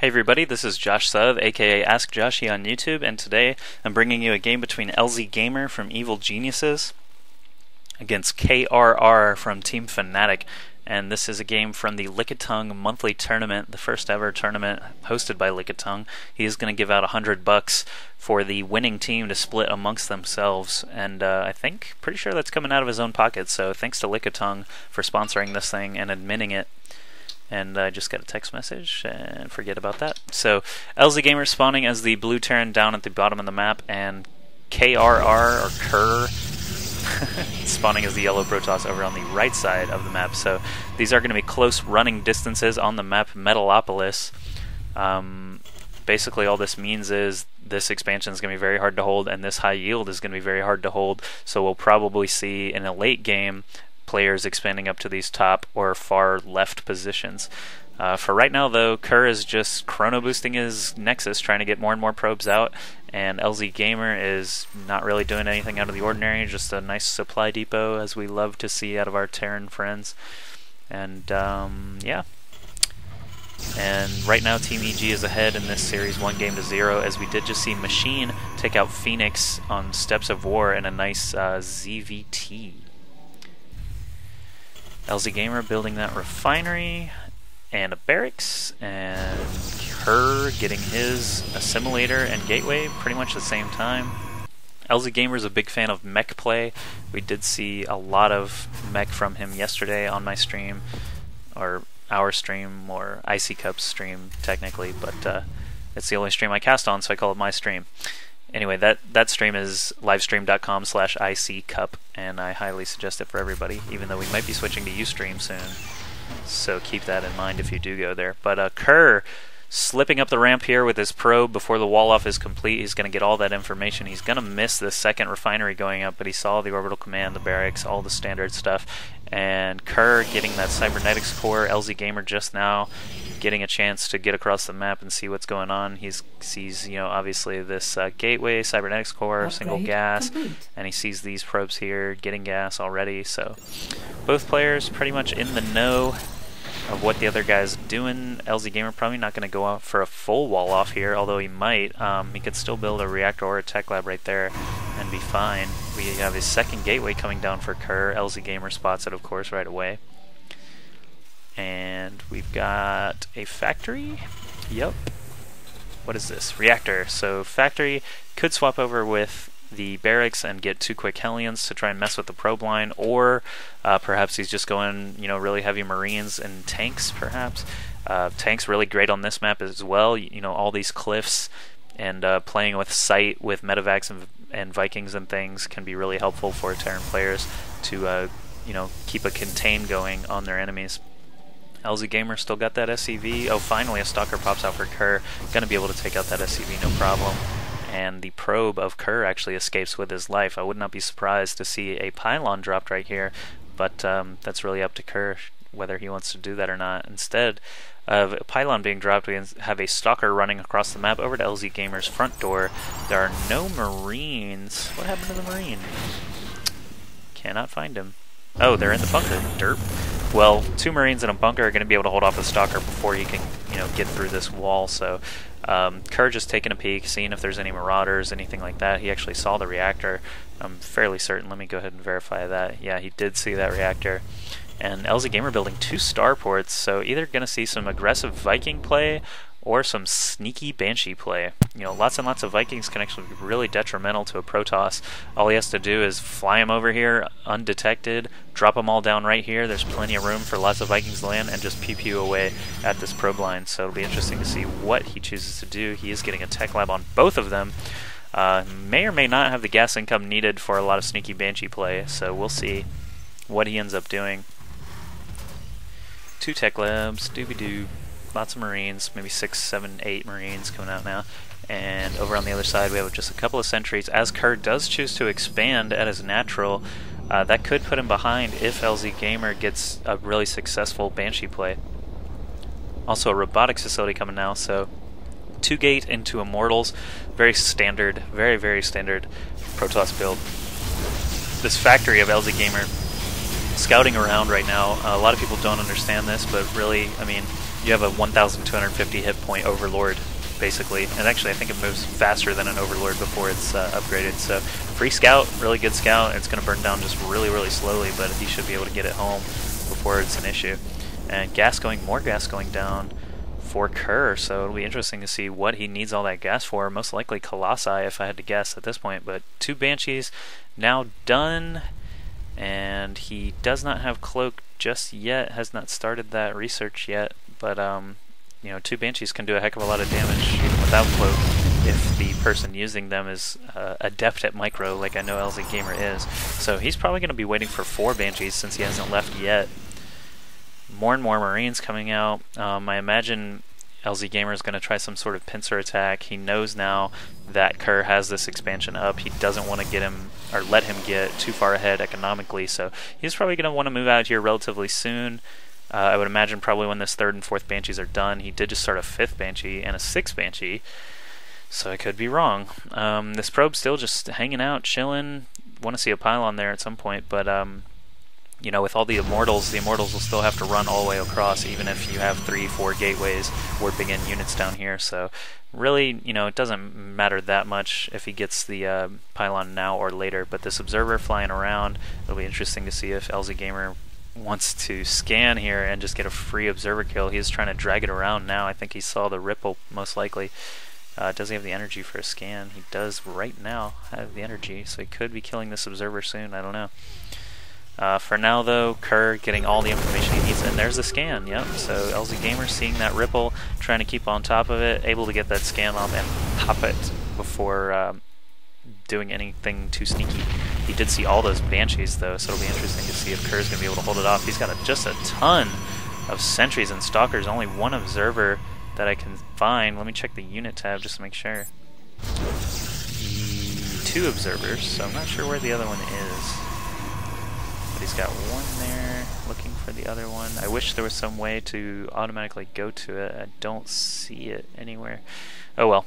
Hey everybody, this is Josh Sub, aka AskJoshy on YouTube, and today I'm bringing you a game between LzGaMeR from Evil Geniuses against KRR from Team Fnatic. And this is a game from the Lickitung monthly tournament, the first ever tournament hosted by Lickitung. He is going to give out $100 for the winning team to split amongst themselves, and pretty sure that's coming out of his own pocket, so thanks to Lickitung for sponsoring this thing and admitting it. And I just got a text message, and forget about that. So, LzGaMeR spawning as the blue Terran down at the bottom of the map, and KRR, or Kerr, spawning as the yellow Protoss over on the right side of the map. So, these are going to be close running distances on the map Metalopolis. Basically, all this means is this expansion is going to be very hard to hold, and this high yield is going to be very hard to hold. So, we'll probably see in a late game players expanding up to these top or far left positions. For right now, though, Kerr is just chrono boosting his Nexus, trying to get more and more probes out, and LzGaMeR is not really doing anything out of the ordinary, just a nice supply depot, as we love to see out of our Terran friends. And yeah. And right now, Team EG is ahead in this series 1-0, as we did just see Machine take out Phoenix on Steps of War in a nice ZVT. LzGaMeR building that refinery and a barracks, and Kerr getting his assimilator and gateway pretty much the same time. LzGaMeR is a big fan of mech play. We did see a lot of mech from him yesterday on my stream, or our stream, or Icy Cup's stream technically, but it's the only stream I cast on, so I call it my stream. Anyway, that stream is livestream.com/ICCup, and I highly suggest it for everybody, even though we might be switching to Ustream soon. So keep that in mind if you do go there. But Kerr slipping up the ramp here with his probe before the wall off is complete. He's going to get all that information. He's going to miss the second refinery going up, but he saw the orbital command, the barracks, all the standard stuff. And Kerr getting that cybernetics core. LzGaMeR just now getting a chance to get across the map and see what's going on. He sees, obviously this gateway, cybernetics core, single gas, and he sees these probes here getting gas already. So both players pretty much in the know of what the other guy's doing. LzGaMeR probably not going to go out for a full wall off here, although he might. He could still build a reactor or a tech lab right there and be fine. We have his second gateway coming down for Kerr. LzGaMeR spots it, of course, right away. And we've got a factory. Yep. What is this? Reactor. So factory could swap over with the barracks and get 2 quick Hellions to try and mess with the probe line, or perhaps he's just going, really heavy Marines and tanks, perhaps. Tanks really great on this map as well. All these cliffs and playing with sight with medevacs and Vikings and things can be really helpful for Terran players to, keep a contain going on their enemies. LzGaMeR still got that SCV. Oh, finally a Stalker pops out for Kerr. Gonna be able to take out that SCV, no problem. And the probe of Kerr actually escapes with his life. I would not be surprised to see a pylon dropped right here, but that's really up to Kerr whether he wants to do that or not. Instead of a pylon being dropped, we have a Stalker running across the map over to LzGaMeR's front door. There are no Marines. What happened to the Marine? Cannot find him. Oh, they're in the bunker. Derp. Well, 2 Marines in a bunker are going to be able to hold off a Stalker before he can, get through this wall. So Kerr just taking a peek, seeing if there's any Marauders, anything like that. He actually saw the reactor. I'm fairly certain. Let me go ahead and verify that. Yeah, he did see that reactor. And LzGaMeR building 2 starports, so either going to see some aggressive Viking play or some sneaky Banshee play. Lots and lots of Vikings can actually be really detrimental to a Protoss. All he has to do is fly him over here undetected, drop them all down right here. There's plenty of room for lots of Vikings to land, and just pew-pew away at this probe line. So it'll be interesting to see what he chooses to do. He is getting a tech lab on both of them. May or may not have the gas income needed for a lot of sneaky Banshee play, so we'll see what he ends up doing. 2 tech labs, doobie-doo. Lots of Marines, maybe 6, 7, 8 Marines coming out now. And over on the other side we have just a couple of sentries. As Kerr does choose to expand at his natural, that could put him behind if LzGaMeR gets a really successful Banshee play. Also a robotics facility coming now, so 2 gate into Immortals. Very standard, very, very standard Protoss build. This factory of LzGaMeR scouting around right now. A lot of people don't understand this, but really, You have a 1,250 hit point Overlord, basically. And actually, I think it moves faster than an Overlord before it's upgraded. So, free scout, really good scout. It's going to burn down just really, really slowly, but he should be able to get it home before it's an issue. And more gas going down for Kerr, so it'll be interesting to see what he needs all that gas for. Most likely Colossi, if I had to guess at this point. But 2 Banshees now done, and he does not have Cloak just yet, has not started that research yet. But, you know, 2 Banshees can do a heck of a lot of damage even without Cloak if the person using them is adept at micro, like I know LzGaMeR is. So he's probably going to be waiting for 4 Banshees since he hasn't left yet. More and more Marines coming out. I imagine LzGaMeR is going to try some sort of pincer attack. He knows now that Kerr has this expansion up. He doesn't want to get him or let him get too far ahead economically, so he's probably going to want to move out here relatively soon. I would imagine probably when this 3rd and 4th Banshees are done. He did just start a 5th Banshee and a 6th Banshee, so I could be wrong. This probe's still just hanging out, chilling. Want to see a pylon there at some point, but you know, with all the Immortals will still have to run all the way across, even if you have 3-4 gateways warping in units down here. So really, you know, it doesn't matter that much if he gets the pylon now or later. But this observer flying around, it'll be interesting to see if LzGaMeR wants to scan here and just get a free observer kill. He is trying to drag it around now. I think he saw the ripple, most likely. Does he have the energy for a scan? He does right now have the energy, so he could be killing this observer soon. I don't know. For now, though, Kerr getting all the information he needs, and there's the scan, yep. So LzGaMeR seeing that ripple, trying to keep on top of it, able to get that scan off and pop it before doing anything too sneaky. He did see all those Banshees, though, so it'll be interesting to see if Kerr's going to be able to hold it off. He's got just a ton of sentries and stalkers, only 1 observer that I can find. Let me check the unit tab just to make sure. 2 observers, so I'm not sure where the other one is. He's got 1 there, looking for the other one. I wish there was some way to automatically go to it. I don't see it anywhere. Oh well.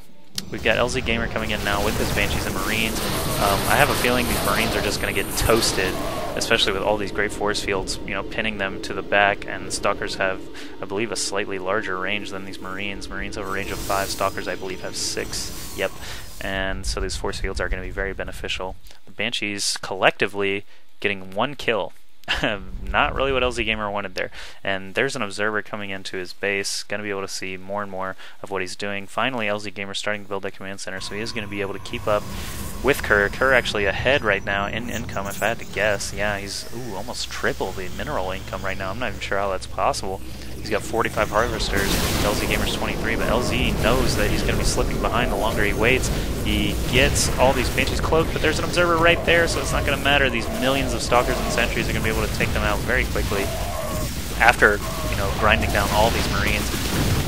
We've got LzGaMeR coming in now with his Banshees and Marines. I have a feeling these Marines are just going to get toasted, especially with all these great force fields, you know, pinning them to the back, and Stalkers have, I believe, a slightly larger range than these Marines. Marines have a range of 5, Stalkers, I believe, have 6. Yep. And so these force fields are going to be very beneficial. The Banshees, collectively, getting 1 kill. Not really what LzGaMeR wanted there. And there's an observer coming into his base, going to be able to see more and more of what he's doing. Finally, LzGaMER starting to build that command center, so he is going to be able to keep up with Kerr. Kerr actually ahead right now in income, if I had to guess. Yeah, he's almost triple the mineral income right now. I'm not even sure how that's possible. He's got 45 harvesters, LzGaMER's 23, but LZ knows that he's going to be slipping behind the longer he waits. He gets all these Banshees cloaked, but there's an observer right there, so it's not going to matter. These millions of stalkers and sentries are going to be able to take them out very quickly after, you know, grinding down all these Marines.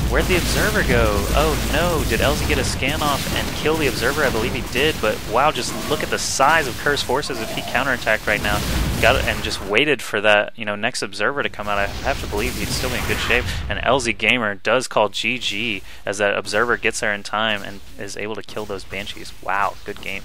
Where'd the observer go? Oh no, did LZ get a scan off and kill the observer? I believe he did, but wow, just look at the size of Kerr's forces if he counterattacked right now. Got it, and just waited for that, you know, next observer to come out. I have to believe he'd still be in good shape. And LzGaMeR does call GG as that observer gets there in time and is able to kill those Banshees. Wow, good game.